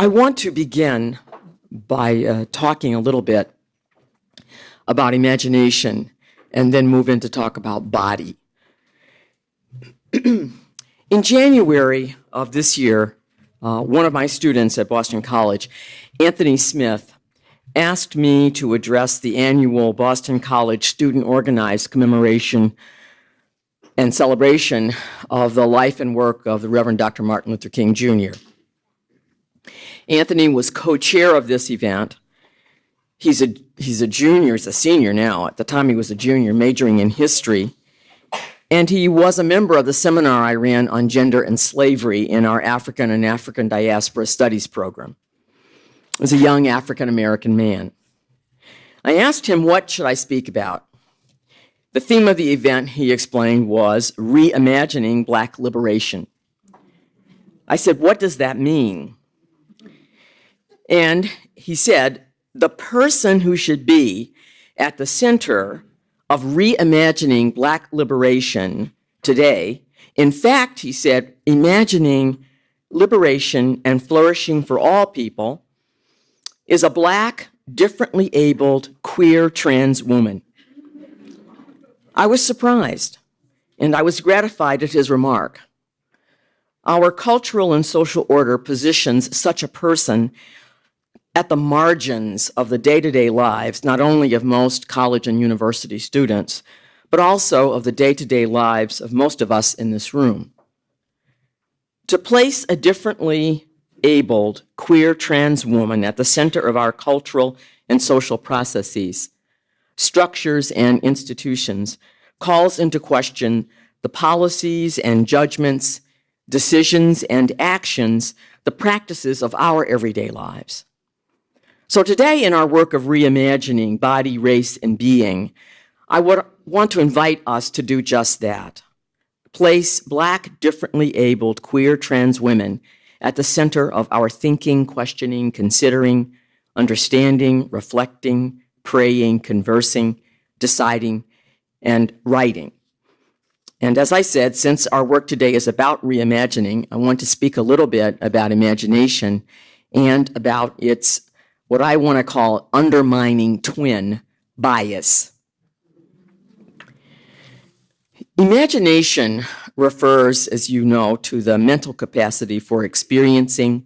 I want to begin by talking a little bit about imagination and then move in to talk about body. In January of this year, one of my students at Boston College, Anthony Smith, asked me to address the annual Boston College student organized commemoration and celebration of the life and work of the Reverend Dr. Martin Luther King Jr. Anthony was co-chair of this event. He's a junior, he's a senior now. At the time he was a junior, majoring in history. And he was a member of the seminar I ran on gender and slavery in our African and African Diaspora Studies program. He was a young African-American man. I asked him, what should I speak about? The theme of the event, he explained, was reimagining Black liberation. I said, what does that mean? And he said, the person who should be at the center of reimagining Black liberation today, in fact, he said, imagining liberation and flourishing for all people, is a Black, differently abled, queer, trans woman. I was surprised, and I was gratified at his remark. Our cultural and social order positions such a person at the margins of the day-to-day lives, not only of most college and university students, but also of the day-to-day lives of most of us in this room. To place a differently abled, queer, trans woman at the center of our cultural and social processes, structures, and institutions calls into question the policies and judgments, decisions and actions, the practices of our everyday lives. So today, in our work of reimagining body, race, and being, I would want to invite us to do just that. Place Black, differently abled, queer, trans women at the center of our thinking, questioning, considering, understanding, reflecting, praying, conversing, deciding, and writing. And as I said, since our work today is about reimagining, I want to speak a little bit about imagination and about its, what I want to call, undermining twin, bias. Imagination refers, as you know, to the mental capacity for experiencing,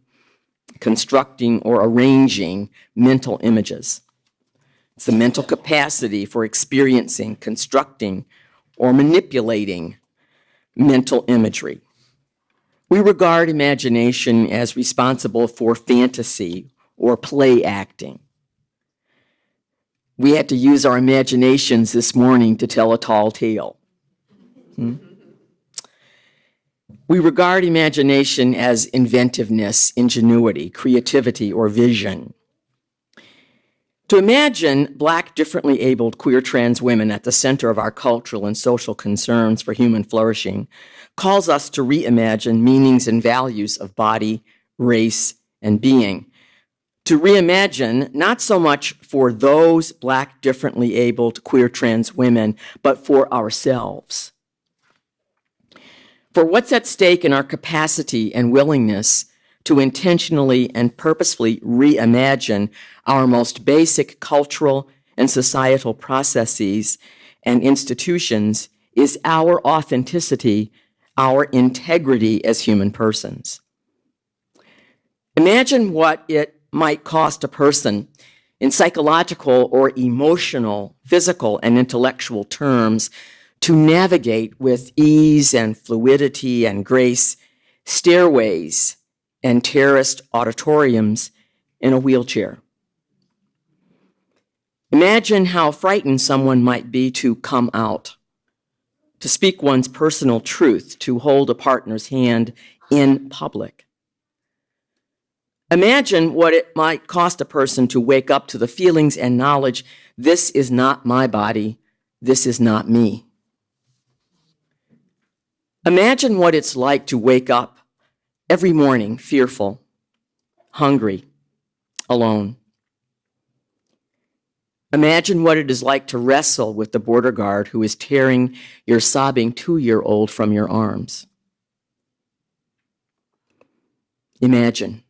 constructing, or arranging mental images. It's the mental capacity for experiencing, constructing, or manipulating mental imagery. We regard imagination as responsible for fantasy or play acting. We had to use our imaginations this morning to tell a tall tale. We regard imagination as inventiveness, ingenuity, creativity, or vision. To imagine Black, differently abled, queer, trans women at the center of our cultural and social concerns for human flourishing calls us to reimagine meanings and values of body, race, and being. To reimagine not so much for those Black, differently abled, queer, trans women, but for ourselves. For what's at stake in our capacity and willingness to intentionally and purposefully reimagine our most basic cultural and societal processes and institutions is our authenticity, our integrity as human persons. Imagine what it might cost a person in psychological or emotional, physical, and intellectual terms to navigate with ease and fluidity and grace stairways and terraced auditoriums in a wheelchair. Imagine how frightened someone might be to come out, to speak one's personal truth, to hold a partner's hand in public. Imagine what it might cost a person to wake up to the feelings and knowledge, this is not my body, this is not me. Imagine what it's like to wake up every morning fearful, hungry, alone. Imagine what it is like to wrestle with the border guard who is tearing your sobbing 2-year-old from your arms. Imagine.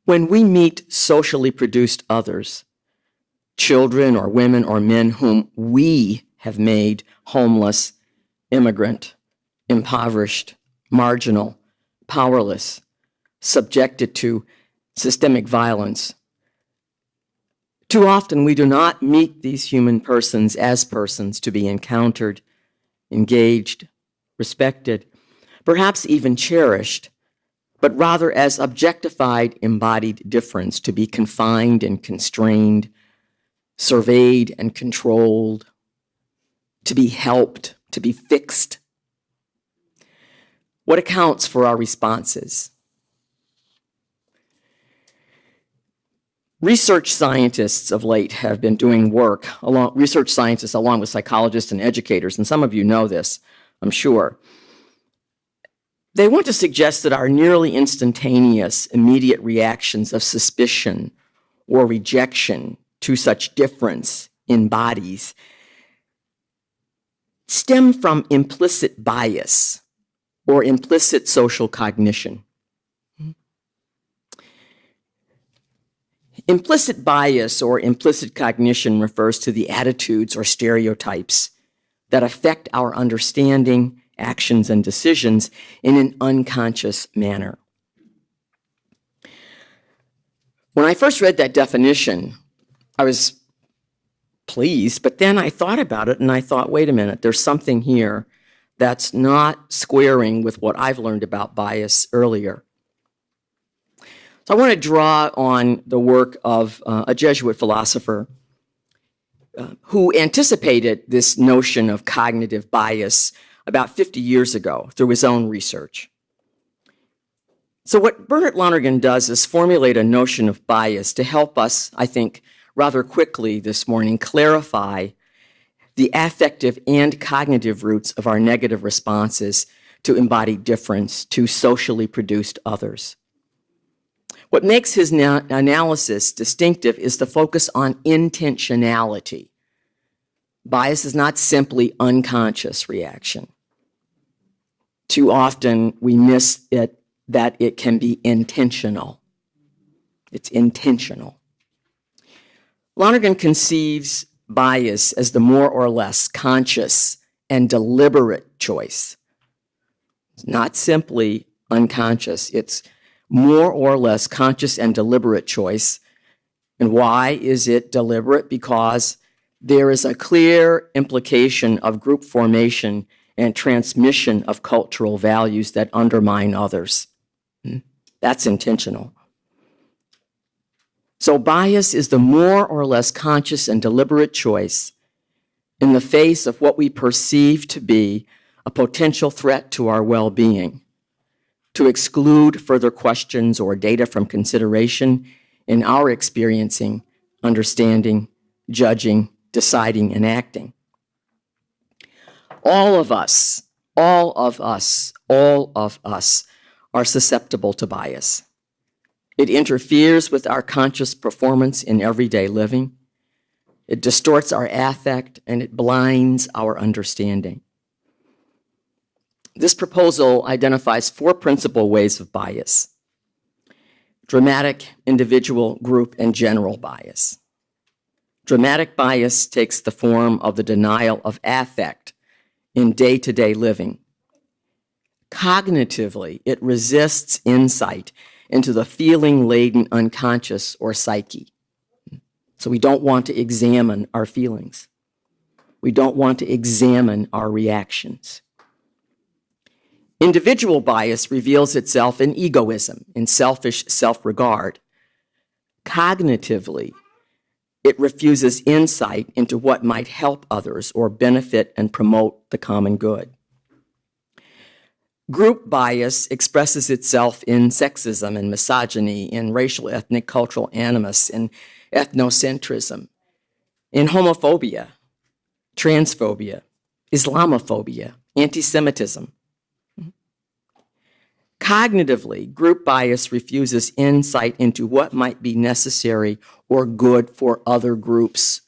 When we meet socially produced others, children or women or men whom we have made homeless, immigrant, impoverished, marginal, powerless, subjected to systemic violence, too often we do not meet these human persons as persons to be encountered, engaged, respected, perhaps even cherished, but rather as objectified, embodied difference to be confined and constrained, surveyed and controlled, to be helped, to be fixed. What accounts for our responses? Research scientists of late have been doing work, research scientists along with psychologists and educators, and some of you know this, I'm sure. They want to suggest that our nearly instantaneous, immediate reactions of suspicion or rejection to such difference in bodies stem from implicit bias or implicit social cognition. Implicit bias or implicit cognition refers to the attitudes or stereotypes that affect our understanding, actions, and decisions in an unconscious manner. When I first read that definition, I was pleased, but then I thought about it and I thought, wait a minute, there's something here that's not squaring with what I've learned about bias earlier. So I want to draw on the work of a Jesuit philosopher who anticipated this notion of cognitive bias about 50 years ago through his own research. So what Bernard Lonergan does is formulate a notion of bias to help us, I think, rather quickly this morning, clarify the affective and cognitive roots of our negative responses to embodied difference, to socially produced others. What makes his analysis distinctive is the focus on intentionality. Bias is not simply unconscious reaction. Too often we miss it, that it can be intentional. It's intentional. Lonergan conceives bias as the more or less conscious and deliberate choice. It's not simply unconscious. It's more or less conscious and deliberate choice. And why is it deliberate? Because there is a clear implication of group formation and transmission of cultural values that undermine others. That's intentional. So bias is the more or less conscious and deliberate choice in the face of what we perceive to be a potential threat to our well-being, to exclude further questions or data from consideration in our experiencing, understanding, judging, deciding, and acting. All of us are susceptible to bias. It interferes with our conscious performance in everyday living. It distorts our affect, and it blinds our understanding. This proposal identifies 4 principal ways of bias: dramatic, individual, group, and general bias. Dramatic bias takes the form of the denial of affect in day-to-day living. Cognitively, it resists insight into the feeling-laden unconscious or psyche. So we don't want to examine our feelings. We don't want to examine our reactions. Individual bias reveals itself in egoism, in selfish self-regard. Cognitively, it refuses insight into what might help others or benefit and promote the common good. Group bias expresses itself in sexism and misogyny, in racial, ethnic, cultural animus, in ethnocentrism, in homophobia, transphobia, Islamophobia, anti-Semitism. Cognitively, group bias refuses insight into what might be necessary or good for other groups,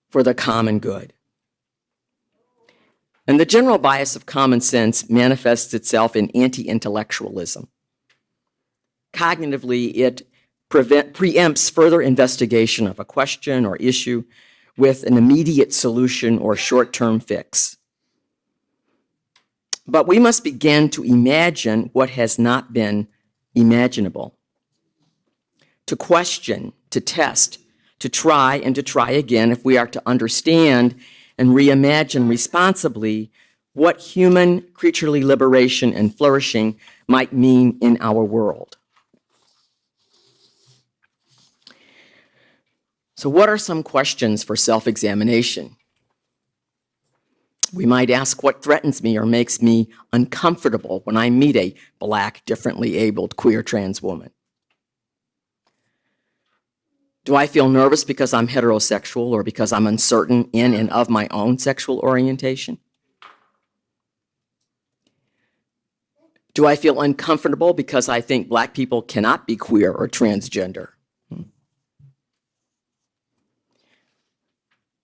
for the common good. And the general bias of common sense manifests itself in anti-intellectualism. Cognitively, it preempts further investigation of a question or issue with an immediate solution or short-term fix. But we must begin to imagine what has not been imaginable, to question, to test, to try and to try again if we are to understand and reimagine responsibly what human creaturely liberation and flourishing might mean in our world. So what are some questions for self-examination? We might ask what threatens me or makes me uncomfortable when I meet a Black, differently abled, queer, trans woman. Do I feel nervous because I'm heterosexual or because I'm uncertain in and of my own sexual orientation? Do I feel uncomfortable because I think Black people cannot be queer or transgender?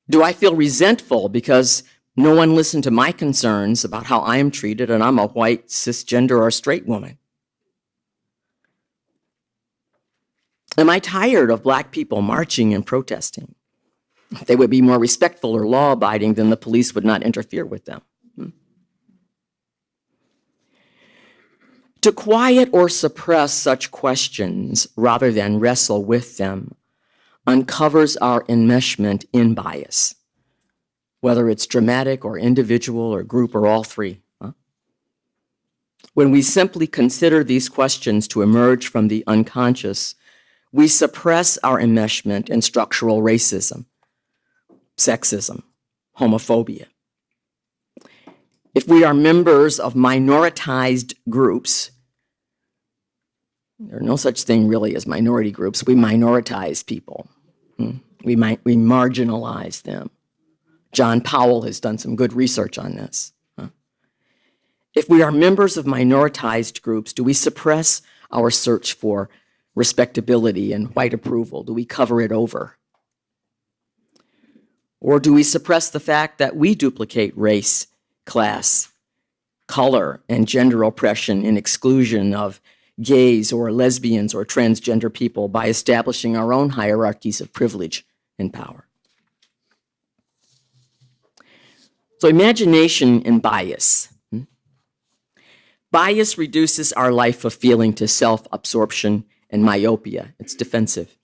Do I feel resentful because no one listened to my concerns about how I am treated and I'm a white, cisgender, or straight woman? Am I tired of Black people marching and protesting? If they would be more respectful or law-abiding, then the police would not interfere with them. To quiet or suppress such questions rather than wrestle with them uncovers our enmeshment in bias, whether it's dramatic or individual or group or all three. When we simply consider these questions to emerge from the unconscious, we suppress our enmeshment in structural racism, sexism, homophobia. If we are members of minoritized groups, there's no such thing really as minority groups. We minoritize people. We marginalize them. John Powell has done some good research on this. If we are members of minoritized groups, do we suppress our search for respectability and white approval? Do we cover it over? Or do we suppress the fact that we duplicate race, class, color, and gender oppression and exclusion of gays or lesbians or transgender people by establishing our own hierarchies of privilege and power? So imagination and bias. Bias reduces our life of feeling to self-absorption and myopia. It's defensive.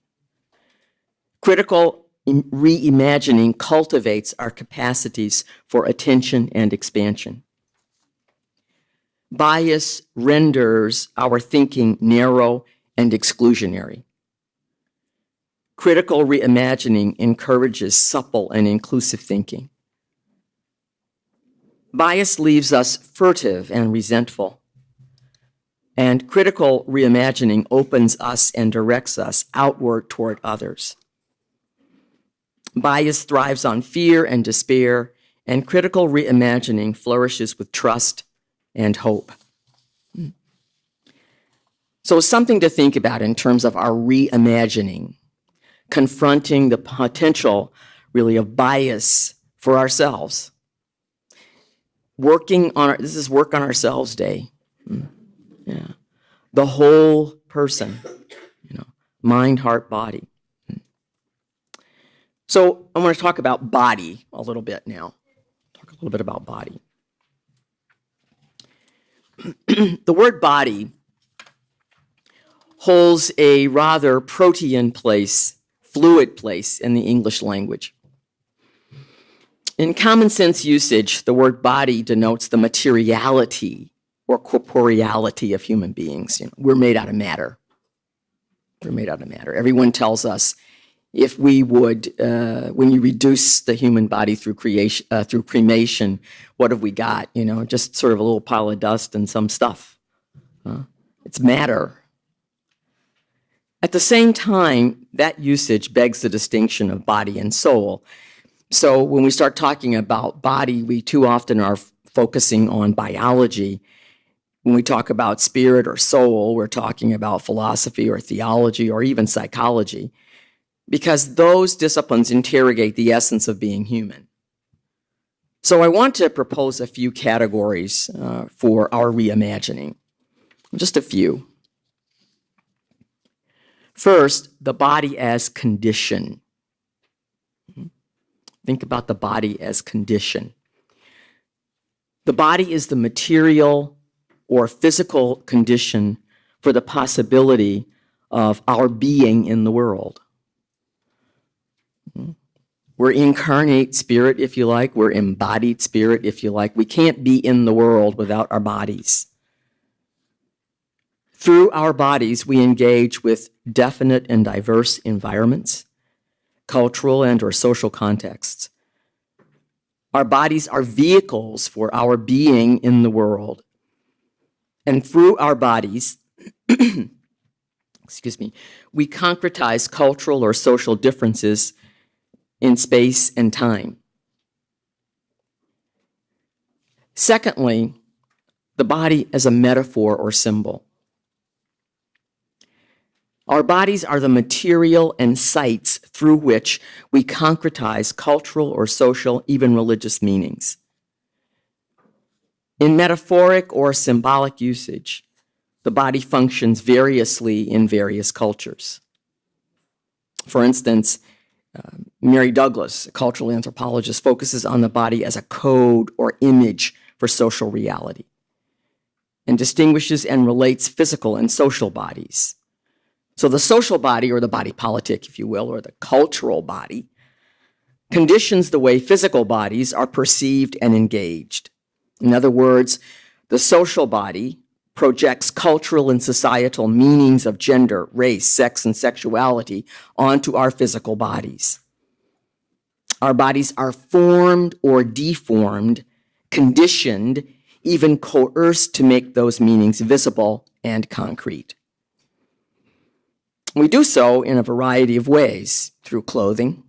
Critical reimagining cultivates our capacities for attention and expansion. Bias renders our thinking narrow and exclusionary. Critical reimagining encourages supple and inclusive thinking. Bias leaves us furtive and resentful. And critical reimagining opens us and directs us outward toward others. Bias thrives on fear and despair, and critical reimagining flourishes with trust and hope. So something to think about in terms of our reimagining, confronting the potential, really, of bias for ourselves. This is Work on Ourselves Day. Yeah. The whole person, mind, heart, body. So I want to talk about body a little bit now. Talk a little bit about body. The word body holds a rather protean place, fluid place in the English language. In common sense usage, the word body denotes the materiality or corporeality of human beings. We're made out of matter. We're made out of matter. Everyone tells us if we would, when you reduce the human body through cremation, what have we got? Just sort of a little pile of dust and some stuff. It's matter. At the same time, that usage begs the distinction of body and soul. So when we start talking about body, we too often are focusing on biology. When we talk about spirit or soul, we're talking about philosophy or theology or even psychology, because those disciplines interrogate the essence of being human. So I want to propose a few categories for our reimagining, just a few. First, the body as condition. Think about the body as condition. The body is the material or physical condition for the possibility of our being in the world. We're incarnate spirit, if you like. We're embodied spirit, if you like. We can't be in the world without our bodies. Through our bodies, we engage with definite and diverse environments, cultural and or social contexts. Our bodies are vehicles for our being in the world. And through our bodies, we concretize cultural or social differences in space and time. Secondly, the body as a metaphor or symbol. Our bodies are the material and sites through which we concretize cultural or social, even religious meanings. In metaphoric or symbolic usage, the body functions variously in various cultures. For instance, Mary Douglas, a cultural anthropologist, focuses on the body as a code or image for social reality and distinguishes and relates physical and social bodies. So the social body, or the body politic, if you will, or the cultural body, conditions the way physical bodies are perceived and engaged. In other words, the social body projects cultural and societal meanings of gender, race, sex, and sexuality onto our physical bodies. Our bodies are formed or deformed, conditioned, even coerced to make those meanings visible and concrete. We do so in a variety of ways, through clothing,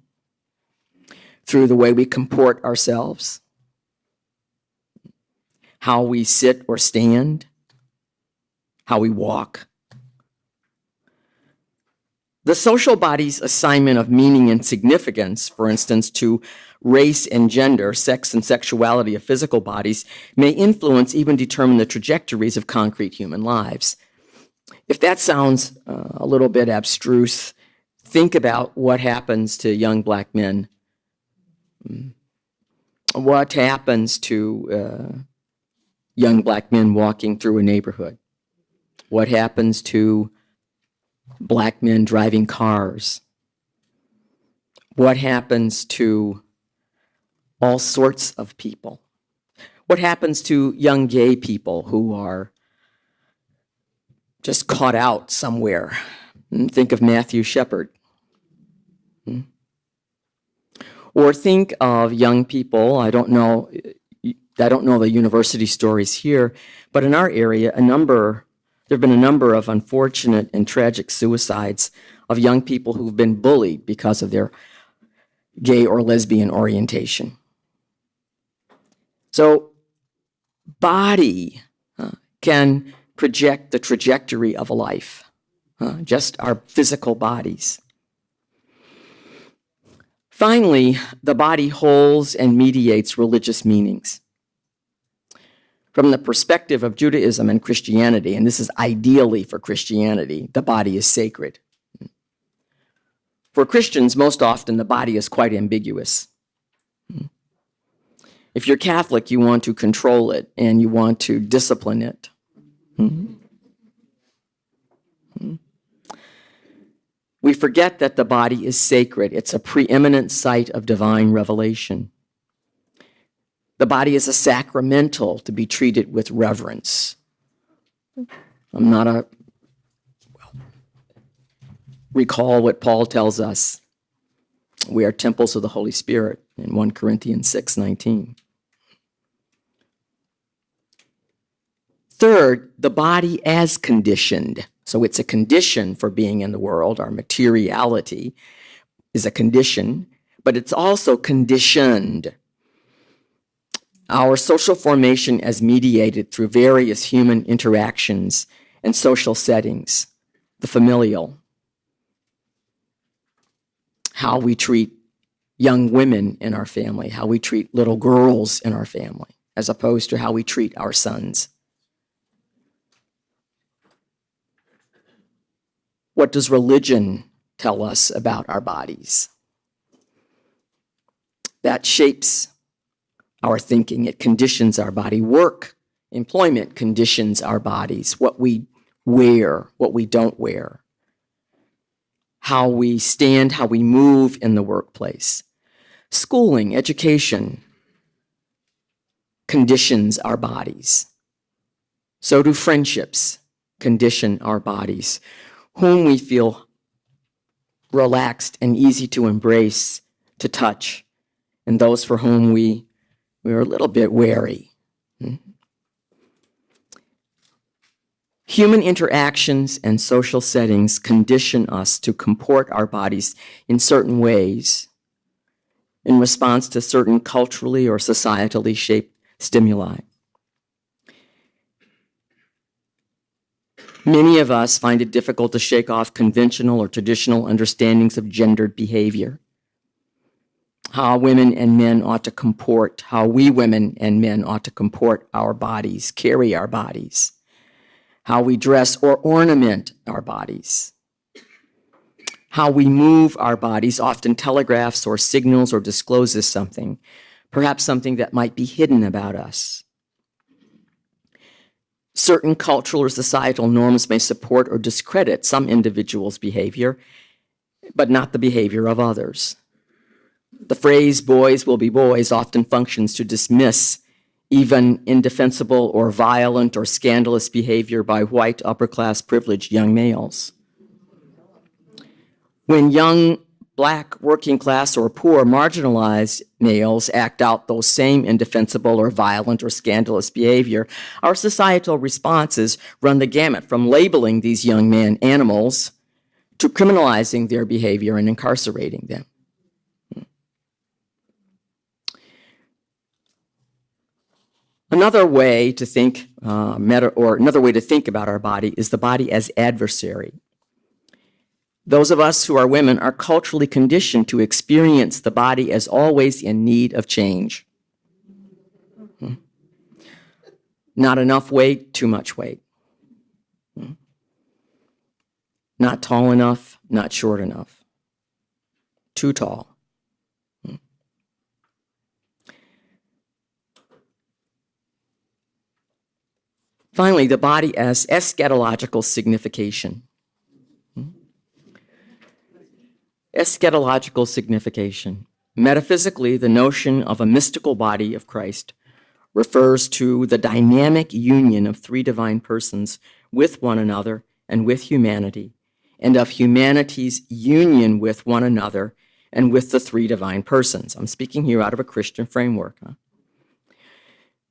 through the way we comport ourselves, how we sit or stand, how we walk. The social body's assignment of meaning and significance, for instance, to race and gender, sex and sexuality of physical bodies, may influence, even determine the trajectories of concrete human lives. If that sounds a little bit abstruse, think about what happens to young black men. What happens to young black men walking through a neighborhood? What happens to black men driving cars? What happens to all sorts of people? What happens to young gay people who are just caught out somewhere? Think of Matthew Shepard. Or think of young people, I don't know the university stories here, but in our area, there have been a number of unfortunate and tragic suicides of young people who've been bullied because of their gay or lesbian orientation. So, body can project the trajectory of a life, just our physical bodies. Finally, the body holds and mediates religious meanings. From the perspective of Judaism and Christianity, and this is ideally for Christianity, the body is sacred. For Christians, most often the body is quite ambiguous. If you're Catholic, you want to control it and you want to discipline it. We forget that the body is sacred. It's a preeminent site of divine revelation. The body is a sacramental to be treated with reverence. Recall what Paul tells us. We are temples of the Holy Spirit in 1 Corinthians 6:19. Third, the body as conditioned. So it's a condition for being in the world. Our materiality is a condition, but it's also conditioned. Our social formation as mediated through various human interactions and social settings, the familial, how we treat young women in our family, how we treat little girls in our family, as opposed to how we treat our sons. What does religion tell us about our bodies? That shapes our thinking. It conditions our body. Work, employment conditions our bodies. What we wear, what we don't wear. How we stand, how we move in the workplace. Schooling, education conditions our bodies. So do friendships condition our bodies. Whom we feel relaxed and easy to embrace, to touch, and those for whom we are a little bit wary. Human interactions and social settings condition us to comport our bodies in certain ways in response to certain culturally or societally shaped stimuli. Many of us find it difficult to shake off conventional or traditional understandings of gendered behavior. How women and men ought to comport, how we women and men ought to comport our bodies, carry our bodies, how we dress or ornament our bodies, how we move our bodies often telegraphs or signals or discloses something, perhaps something that might be hidden about us. Certain cultural or societal norms may support or discredit some individuals' behavior, but not the behavior of others. The phrase boys will be boys often functions to dismiss even indefensible or violent or scandalous behavior by white upper-class privileged young males. When young Black working class or poor marginalized males act out those same indefensible or violent or scandalous behavior, our societal responses run the gamut from labeling these young men animals to criminalizing their behavior and incarcerating them. Another way to think, another way to think about our body is the body as adversary. Those of us who are women are culturally conditioned to experience the body as always in need of change. Not enough weight, too much weight. Not tall enough, not short enough. Too tall. Finally, the body as eschatological signification. Eschatological signification. Metaphysically, the notion of a mystical body of Christ refers to the dynamic union of three divine persons with one another and with humanity, and of humanity's union with one another and with the three divine persons. I'm speaking here out of a Christian framework.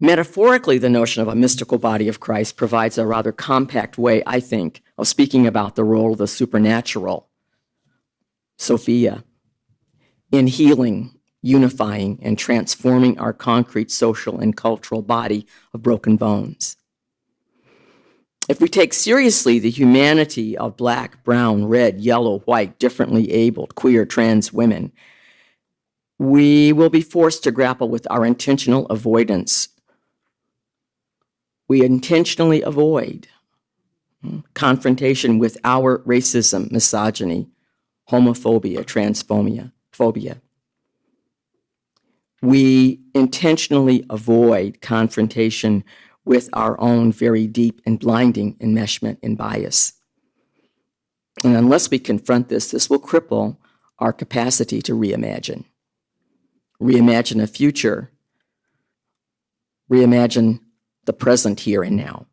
Metaphorically, the notion of a mystical body of Christ provides a rather compact way, I think, of speaking about the role of the supernatural, Sophia, in healing, unifying, and transforming our concrete social and cultural body of broken bones. If we take seriously the humanity of Black, brown, red, yellow, white, differently abled, queer, trans women, we will be forced to grapple with our intentional avoidance. We intentionally avoid confrontation with our racism, misogyny, homophobia, transphobia. We intentionally avoid confrontation with our own very deep and blinding enmeshment and bias. And unless we confront this will cripple our capacity to reimagine. Reimagine a future. Reimagine the present here and now.